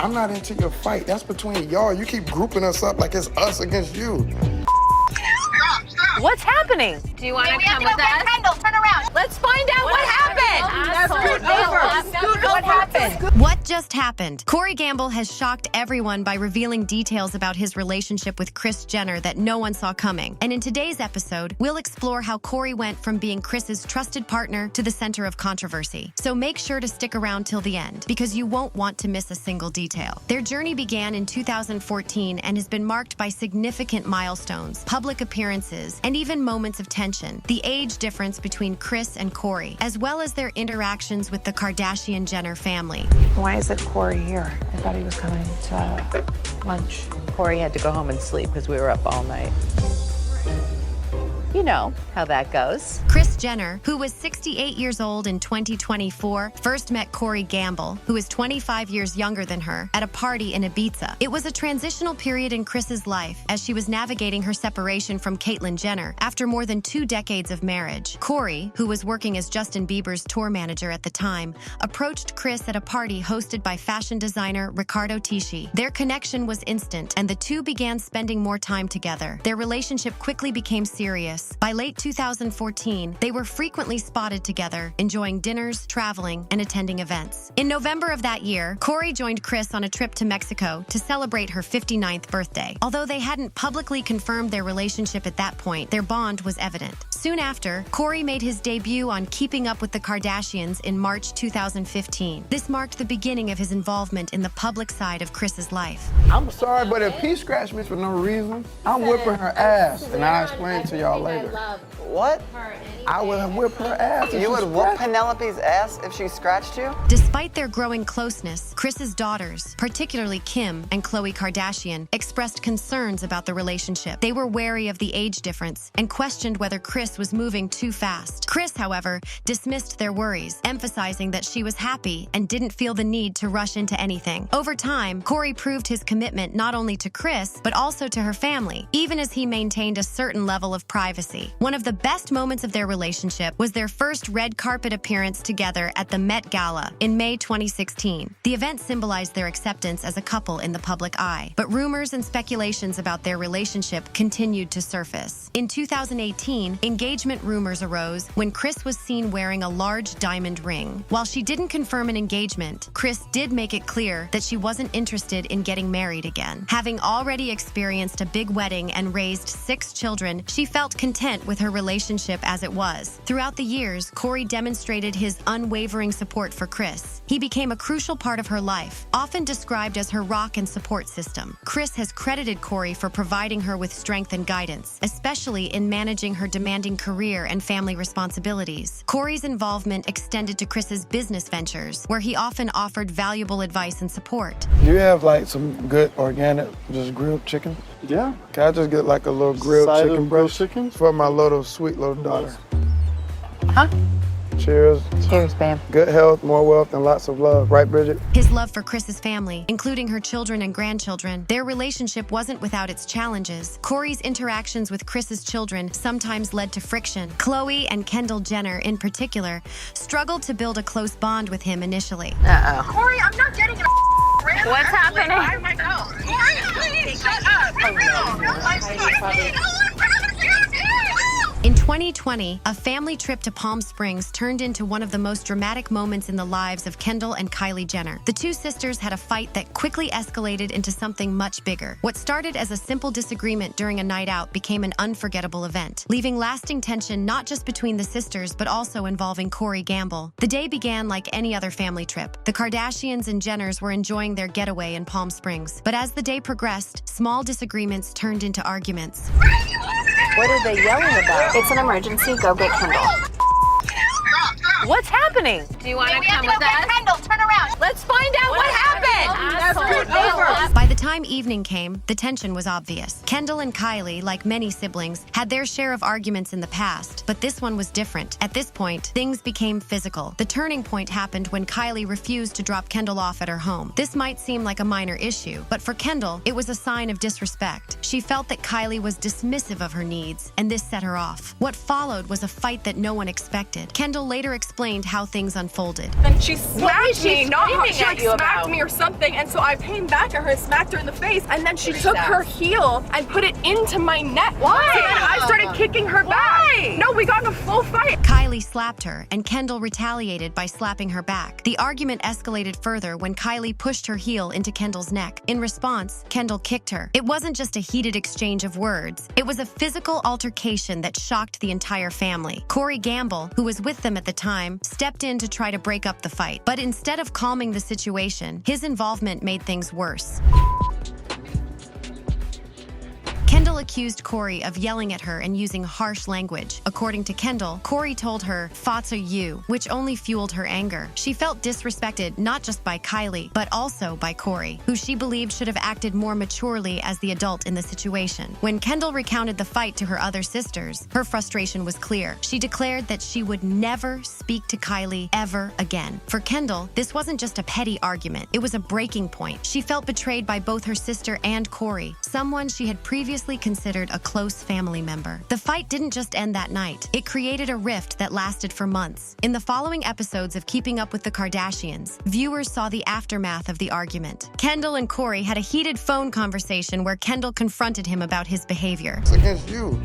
I'm not into your fight. That's between y'all. You keep grouping us up like it's us against you. What's happening? Do you want to come with us? Kendall, turn around. Let's find out what happened. What happened? What just happened? Corey Gamble has shocked everyone by revealing details about his relationship with Kris Jenner that no one saw coming. And in today's episode, we'll explore how Corey went from being Kris's trusted partner to the center of controversy. So make sure to stick around till the end, because you won't want to miss a single detail. Their journey began in 2014 and has been marked by significant milestones, public appearances, and even moments of tension. The age difference between Kris and Corey, as well as their interactions with the Kardashian-Jenner family. Why is it Corey here? I thought he was coming to lunch. Corey had to go home and sleep because we were up all night. You know how that goes. Kris Jenner, who was 68 years old in 2024, first met Corey Gamble, who is 25 years younger than her, at a party in Ibiza. It was a transitional period in Kris's life as she was navigating her separation from Caitlyn Jenner after more than 2 decades of marriage. Corey, who was working as Justin Bieber's tour manager at the time, approached Kris at a party hosted by fashion designer Riccardo Tisci. Their connection was instant, and the two began spending more time together. Their relationship quickly became serious. By late 2014, they were frequently spotted together, enjoying dinners, traveling, and attending events. In November of that year, Corey joined Kris on a trip to Mexico to celebrate her 59th birthday. Although they hadn't publicly confirmed their relationship at that point, their bond was evident. Soon after, Corey made his debut on Keeping Up with the Kardashians in March 2015. This marked the beginning of his involvement in the public side of Kris's life. I'm sorry, but if he scratched me for no reason, I'm whipping her ass, and I'll explain to y'all later. What? I would whip her ass. You would whoop Penelope's ass if she scratched you? Despite their growing closeness, Kris's daughters, particularly Kim and Khloe Kardashian, expressed concerns about the relationship. They were wary of the age difference and questioned whether Kris was moving too fast. Kris, however, dismissed their worries, emphasizing that she was happy and didn't feel the need to rush into anything. Over time, Corey proved his commitment not only to Kris, but also to her family, even as he maintained a certain level of privacy. One of the best moments of their relationship was their first red carpet appearance together at the Met Gala in May 2016. The event symbolized their acceptance as a couple in the public eye, but rumors and speculations about their relationship continued to surface. In 2018, engagement rumors arose when Kris was seen wearing a large diamond ring. While she didn't confirm an engagement, Kris did make it clear that she wasn't interested in getting married again. Having already experienced a big wedding and raised 6 children, she felt content with her relationship as it was. Throughout the years, Corey demonstrated his unwavering support for Kris. He became a crucial part of her life, often described as her rock and support system. Kris has credited Corey for providing her with strength and guidance, especially in managing her demanding career and family responsibilities. Corey's involvement extended to Kris's business ventures, where he often offered valuable advice and support. Do you have like some good organic, just grilled chicken? Yeah. Can I just get like a little grilled Side chicken of breast grilled chicken? for my little sweet little daughter? Huh? Cheers. Cheers, babe. Good health, more wealth, and lots of love. Right, Bridget? His love for Kris's family, including her children and grandchildren, their relationship wasn't without its challenges. Corey's interactions with Kris's children sometimes led to friction. Khloe and Kendall Jenner, in particular, struggled to build a close bond with him initially. Corey, I'm not getting it. What's happening? I might know. Corey, please, shut up. For real. In 2020, a family trip to Palm Springs turned into one of the most dramatic moments in the lives of Kendall and Kylie Jenner. The two sisters had a fight that quickly escalated into something much bigger. What started as a simple disagreement during a night out became an unforgettable event, leaving lasting tension not just between the sisters but also involving Corey Gamble. The day began like any other family trip. The Kardashians and Jenners were enjoying their getaway in Palm Springs. But as the day progressed, small disagreements turned into arguments. What are they yelling about? It's an emergency. Go get Kendall. What's happening? Do you want to We have come to go with get us? Kendall, turn around. Let's find out what happened. Asshole. By the time time evening came, the tension was obvious. Kendall and Kylie, like many siblings, had their share of arguments in the past, but this one was different. At this point, things became physical. The turning point happened when Kylie refused to drop Kendall off at her home. This might seem like a minor issue, but for Kendall, it was a sign of disrespect. She felt that Kylie was dismissive of her needs, and this set her off. What followed was a fight that no one expected. Kendall later explained how things unfolded. And she smacked me. She at you smacked about? me or something, and so I came back at her and smacked her in the face, and then she took her heel and put it into my neck. Why? So then I started kicking her back. No, we got in a full fight. Kylie slapped her, and Kendall retaliated by slapping her back. The argument escalated further when Kylie pushed her heel into Kendall's neck. In response, Kendall kicked her. It wasn't just a heated exchange of words. It was a physical altercation that shocked the entire family. Corey Gamble, who was with them at the time, stepped in to try to break up the fight. But instead of calming the situation, his involvement made things worse. Kendall accused Corey of yelling at her and using harsh language. According to Kendall, Corey told her, "Thoughts are you," which only fueled her anger. She felt disrespected not just by Kylie, but also by Corey, who she believed should have acted more maturely as the adult in the situation. When Kendall recounted the fight to her other sisters, her frustration was clear. She declared that she would never speak to Kylie ever again. For Kendall, this wasn't just a petty argument. It was a breaking point. She felt betrayed by both her sister and Corey, someone she had previously considered a close family member. The fight didn't just end that night. It created a rift that lasted for months. In the following episodes of Keeping Up with the Kardashians, viewers saw the aftermath of the argument. Kendall and Corey had a heated phone conversation where Kendall confronted him about his behavior. It's against you.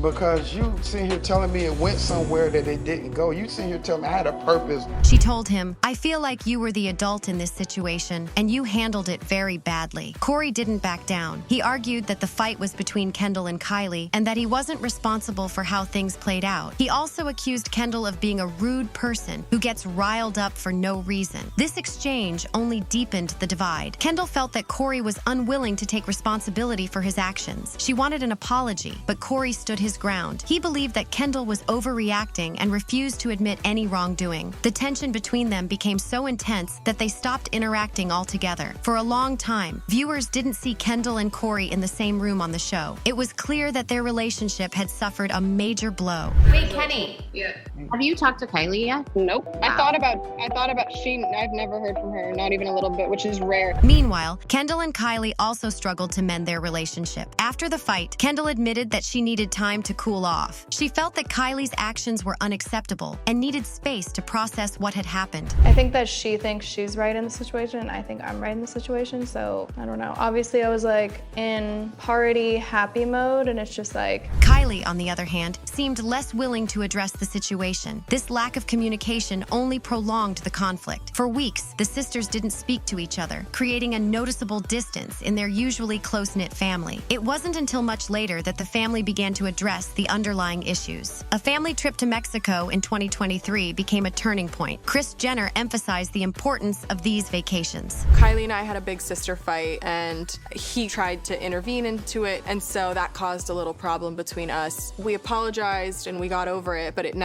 Because you sitting here telling me it went somewhere that it didn't go. You sitting here telling me I had a purpose. She told him, "I feel like you were the adult in this situation, and you handled it very badly." Corey didn't back down. He argued that the fight was between Kendall and Kylie, and that he wasn't responsible for how things played out. He also accused Kendall of being a rude person who gets riled up for no reason. This exchange only deepened the divide. Kendall felt that Corey was unwilling to take responsibility for his actions. She wanted an apology, but Corey stood his ground. He believed that Kendall was overreacting and refused to admit any wrongdoing. The tension between them became so intense that they stopped interacting altogether. For a long time, viewers didn't see Kendall and Corey in the same room on the show. It was clear that their relationship had suffered a major blow. Wait, Kenny. Yeah. Have you talked to Kylie yet? Nope. I thought about I've never heard from her, not even a little bit, which is rare. Meanwhile, Kendall and Kylie also struggled to mend their relationship. After the fight, Kendall admitted that she needed time to cool off. She felt that Kylie's actions were unacceptable and needed space to process what had happened. I think that she thinks she's right in the situation, and I think I'm right in the situation, so I don't know. Obviously, I was like in party happy mode, and it's just like... Kylie, on the other hand, seemed less willing to address the situation. This lack of communication only prolonged the conflict. For weeks, the sisters didn't speak to each other, creating a noticeable distance in their usually close-knit family. It wasn't until much later that the family began to address the underlying issues. A family trip to Mexico in 2023 became a turning point. Kris Jenner emphasized the importance of these vacations. Kylie and I had a big sister fight, and he tried to intervene into it, and so that caused a little problem between us. We apologized and we got over it, but it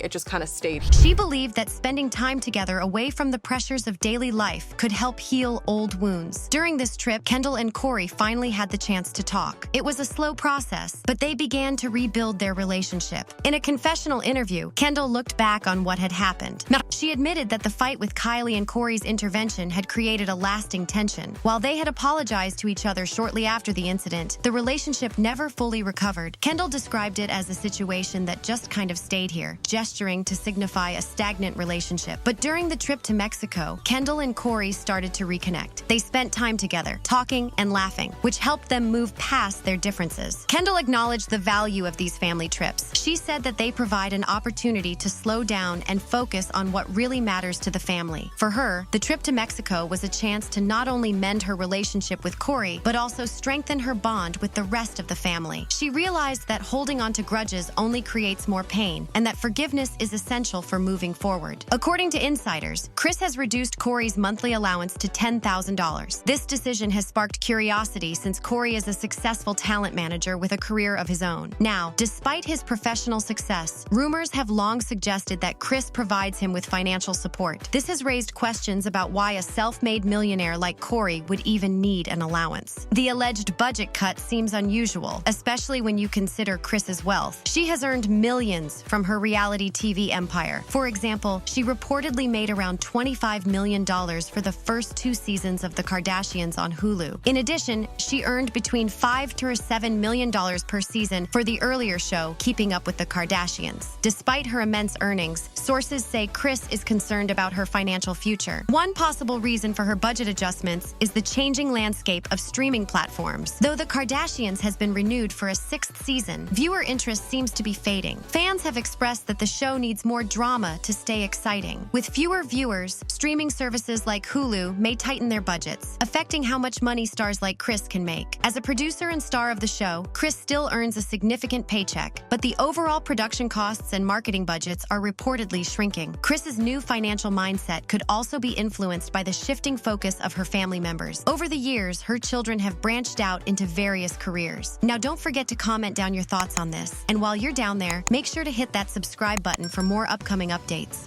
just kind of stayed. She believed that spending time together away from the pressures of daily life could help heal old wounds. During this trip, Kendall and Corey finally had the chance to talk. It was a slow process, but they began to rebuild their relationship. In a confessional interview, Kendall looked back on what had happened. She admitted that the fight with Kylie and Corey's intervention had created a lasting tension. While they had apologized to each other shortly after the incident, the relationship never fully recovered. Kendall described it as a situation that just kind of stayed here, gesturing to signify a stagnant relationship. But during the trip to Mexico, Kendall and Corey started to reconnect. They spent time together, talking and laughing, which helped them move past their differences. Kendall acknowledged the value of these family trips. She said that they provide an opportunity to slow down and focus on what really matters to the family. For her, the trip to Mexico was a chance to not only mend her relationship with Corey, but also strengthen her bond with the rest of the family. She realized that holding on to grudges only creates more pain, and that forgiveness is essential for moving forward. According to insiders, Kris has reduced Corey's monthly allowance to $10,000. This decision has sparked curiosity since Corey is a successful talent manager with a career of his own. Now, despite his professional success, rumors have long suggested that Kris provides him with financial support. This has raised questions about why a self-made millionaire like Corey would even need an allowance. The alleged budget cut seems unusual, especially when you consider Kris's wealth. She has earned millions from her reality TV empire. For example, she reportedly made around $25 million for the first 2 seasons of The Kardashians on Hulu. In addition, she earned between $5 to $7 million per season for the earlier show, Keeping Up with the Kardashians. Despite her immense earnings, sources say Kris is concerned about her financial future. One possible reason for her budget adjustments is the changing landscape of streaming platforms. Though The Kardashians has been renewed for a 6th season, viewer interest seems to be fading. Fans have expressed that the show needs more drama to stay exciting. With fewer viewers, streaming services like Hulu may tighten their budgets, affecting how much money stars like Kris can make. As a producer and star of the show, Kris still earns a significant paycheck, but the overall production costs and marketing budgets are reportedly shrinking. Kris's new financial mindset could also be influenced by the shifting focus of her family members. Over the years, her children have branched out into various careers. Now, don't forget to comment down your thoughts on this. And while you're down there, make sure to hit that subscribe button for more upcoming updates.